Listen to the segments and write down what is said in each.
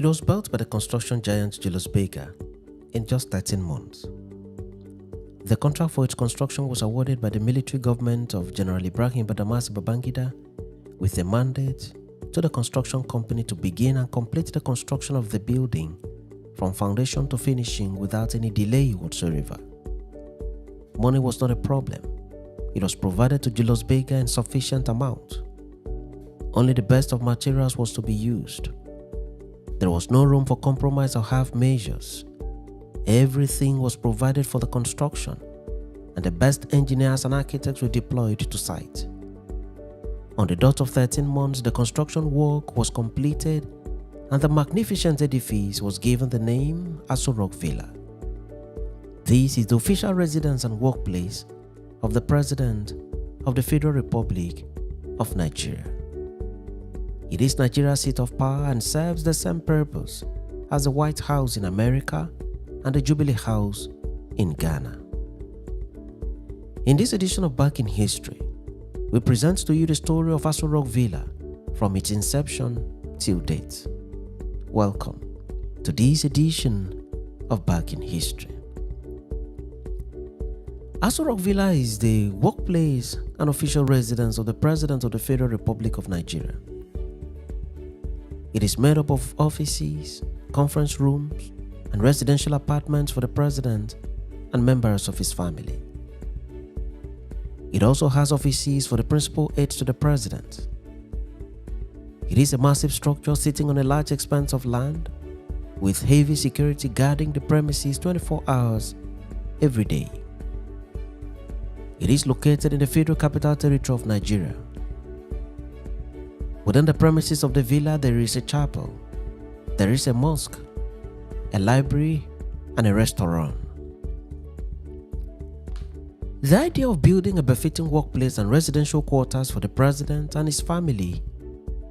It was built by the construction giant Julius Berger in just 13 months. The contract for its construction was awarded by the military government of General Ibrahim Badamosi Babangia with a mandate to the construction company to begin and complete the construction of the building from foundation to finishing without any delay whatsoever. Money was not a problem. It was provided to Julius Berger in sufficient amount. Only the best of materials was to be used. There was no room for compromise or half measures. Everything was provided for the construction, and the best engineers and architects were deployed to site. On the dot of 13 months, the construction work was completed, and the magnificent edifice was given the name Aso Rock Villa. This is the official residence and workplace of the President of the Federal Republic of Nigeria. It is Nigeria's seat of power and serves the same purpose as the White House in America and the Jubilee House in Ghana. In this edition of Back in History, we present to you the story of Aso Rock Villa from its inception till date. Welcome to this edition of Back in History. Aso Rock Villa is the workplace and official residence of the President of the Federal Republic of Nigeria. It is made up of offices, conference rooms, and residential apartments for the President and members of his family. It also has offices for the principal aides to the President. It is a massive structure sitting on a large expanse of land with heavy security guarding the premises 24 hours every day. It is located in the Federal Capital Territory of Nigeria. Within the premises of the villa, there is a chapel, there is a mosque, a library, and a restaurant. The idea of building a befitting workplace and residential quarters for the President and his family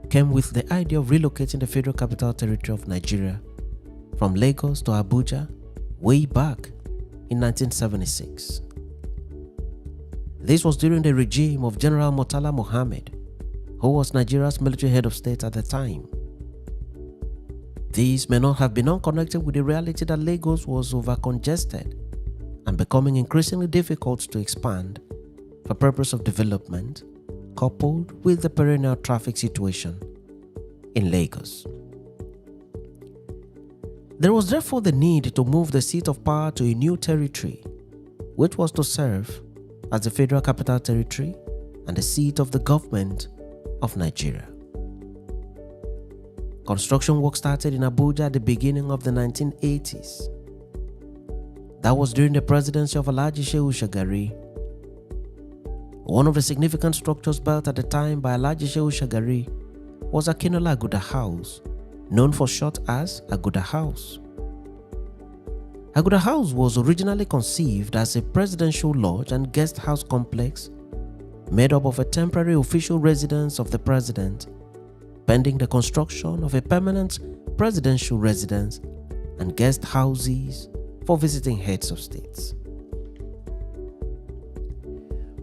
came with the idea of relocating the Federal Capital Territory of Nigeria from Lagos to Abuja way back in 1976. This was during the regime of General Murtala Mohammed, who was Nigeria's military head of state at the time. These may not have been unconnected with the reality that Lagos was over-congested and becoming increasingly difficult to expand for purpose of development, coupled with the perennial traffic situation in Lagos. There was therefore the need to move the seat of power to a new territory, which was to serve as the Federal Capital Territory and the seat of the government of Nigeria. Construction work started in Abuja at the beginning of the 1980s. That was during the presidency of Alhaji Shehu Shagari. One of the significant structures built at the time by Alhaji Shehu Shagari was Akintola Aguda House, known for short as Aguda House. Aguda House was originally conceived as a presidential lodge and guest house complex made up of a temporary official residence of the President, pending the construction of a permanent presidential residence and guest houses for visiting heads of states.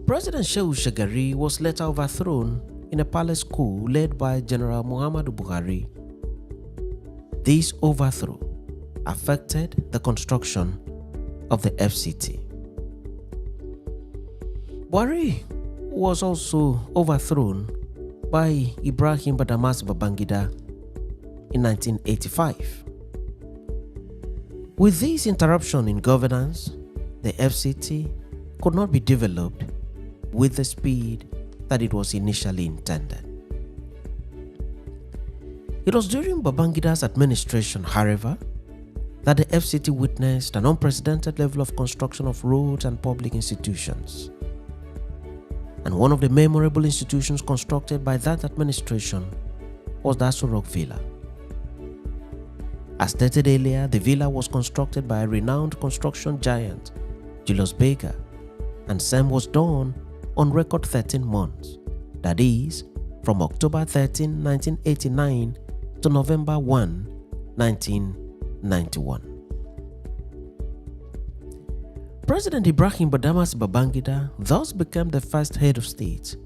President Shehu Shagari was later overthrown in a palace coup led by General Muhammadu Buhari. This overthrow affected the construction of the FCT. Buhari was also overthrown by Ibrahim Badamosi Babangia in 1985. With this interruption in governance, the FCT could not be developed with the speed that it was initially intended. It was during Babangida's administration, however, that the FCT witnessed an unprecedented level of construction of roads and public institutions. And one of the memorable institutions constructed by that administration was the Aso Rock Villa. As stated earlier, the villa was constructed by a renowned construction giant, Julius Berger, and same was done on record 13 months, that is, from October 13, 1989 to November 1, 1991. President Ibrahim Badamosi Babangia thus became the first head of state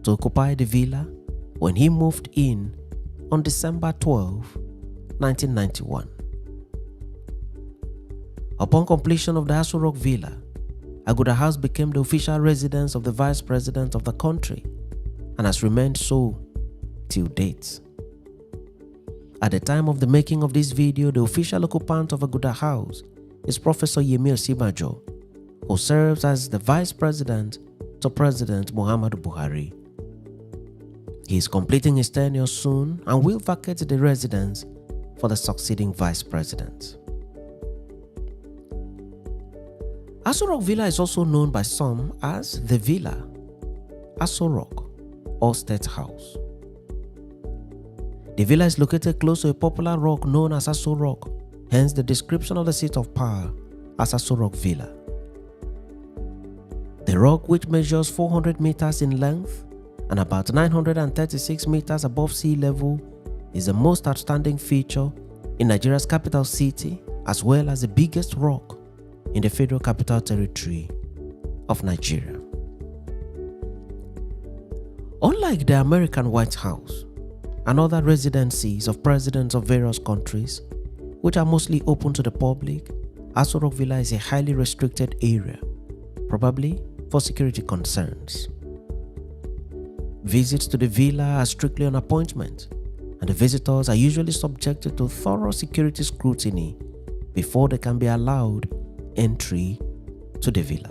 to occupy the villa when he moved in on December 12, 1991. Upon completion of the Aso Rock Villa, Aguda House became the official residence of the Vice President of the country and has remained so till date. At the time of the making of this video, the official occupant of Aguda House is Professor Yemi Osinbajo, who serves as the Vice President to President Muhammadu Buhari. He is completing his tenure soon and will vacate the residence for the succeeding Vice President. Aso Rock Villa is also known by some as the Villa, Aso Rock, or State House. The villa is located close to a popular rock known as Aso Rock, hence the description of the seat of power as Aso Rock Villa. The rock, which measures 400 meters in length and about 936 meters above sea level, is the most outstanding feature in Nigeria's capital city, as well as the biggest rock in the Federal Capital Territory of Nigeria. Unlike the American White House and other residencies of presidents of various countries, which are mostly open to the public, Aso Rock Villa is a highly restricted area, probably for security concerns. Visits to the villa are strictly on appointment, and the visitors are usually subjected to thorough security scrutiny before they can be allowed entry to the villa.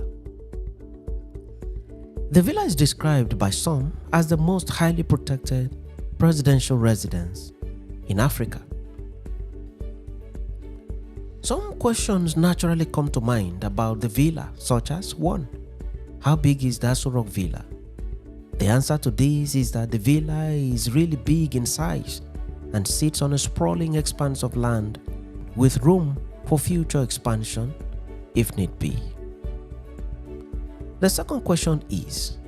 The villa is described by some as the most highly protected presidential residence in Africa. Some questions naturally come to mind about the villa, such as 1. How big is the Aso Rock Villa? The answer to this is that the villa is really big in size and sits on a sprawling expanse of land with room for future expansion if need be. The second question is,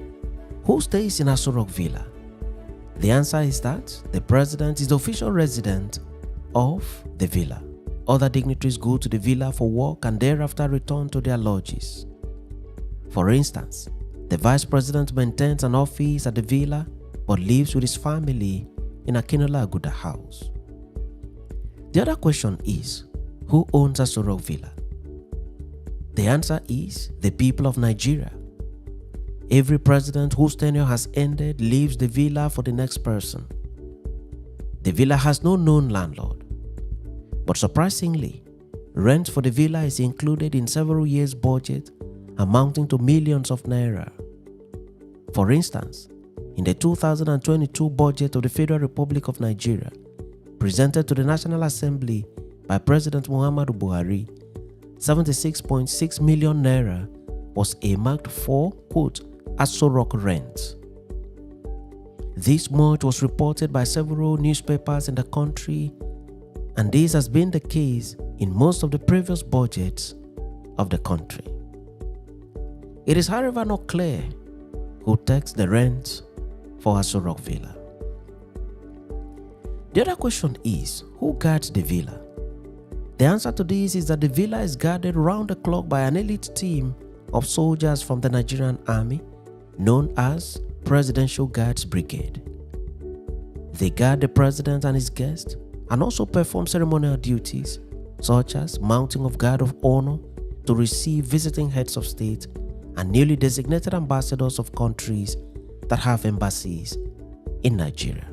who stays in Aso Rock Villa? The answer is that the president is the official resident of the villa. Other dignitaries go to the villa for work and thereafter return to their lodges. For instance, the vice president maintains an office at the villa but lives with his family in Akintola Aguda House. The other question is, who owns Aso Rock Villa? The answer is the people of Nigeria. Every president whose tenure has ended leaves the villa for the next person. The villa has no known landlord, but surprisingly, rent for the villa is included in several years' budget amounting to millions of naira. For instance, in the 2022 budget of the Federal Republic of Nigeria, presented to the National Assembly by President Muhammadu Buhari, 76.6 million naira was earmarked for, quote, Aso Rock rent. This much was reported by several newspapers in the country, and this has been the case in most of the previous budgets of the country. It is, however, not clear who takes the rent for Aso Rock Villa. The other question is, who guards the villa? The answer to this is that the villa is guarded round the clock by an elite team of soldiers from the Nigerian Army known as Presidential Guards Brigade. They guard the president and his guests and also perform ceremonial duties such as mounting of guard of honor to receive visiting heads of state and newly designated ambassadors of countries that have embassies in Nigeria.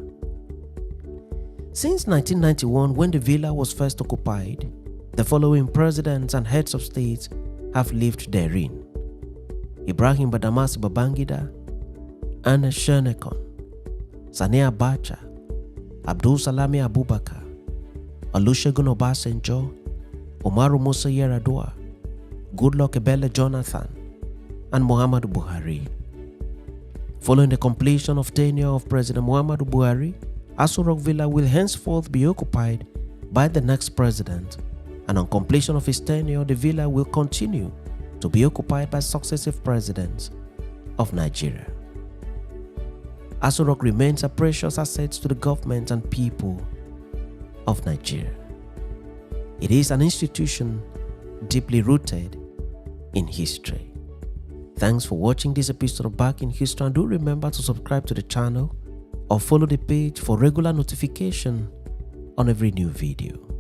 Since 1991, when the villa was first occupied, the following presidents and heads of state have lived therein: Ibrahim Badamosi Babangia, Ernest Shenekon, Sani Abacha, Abdul Salami Abubakar, Olusegun Obasanjo, Umaru Musa Yar'Adua, Goodluck Ebele Jonathan, and Muhammadu Buhari. Following the completion of tenure of President Muhammadu Buhari, Aso Rock Villa will henceforth be occupied by the next president, and on completion of his tenure, the villa will continue to be occupied by successive presidents of Nigeria. Aso Rock remains a precious asset to the government and people of Nigeria. It is an institution deeply rooted in history. Thanks for watching this episode of Back in History, and do remember to subscribe to the channel or follow the page for regular notification on every new video.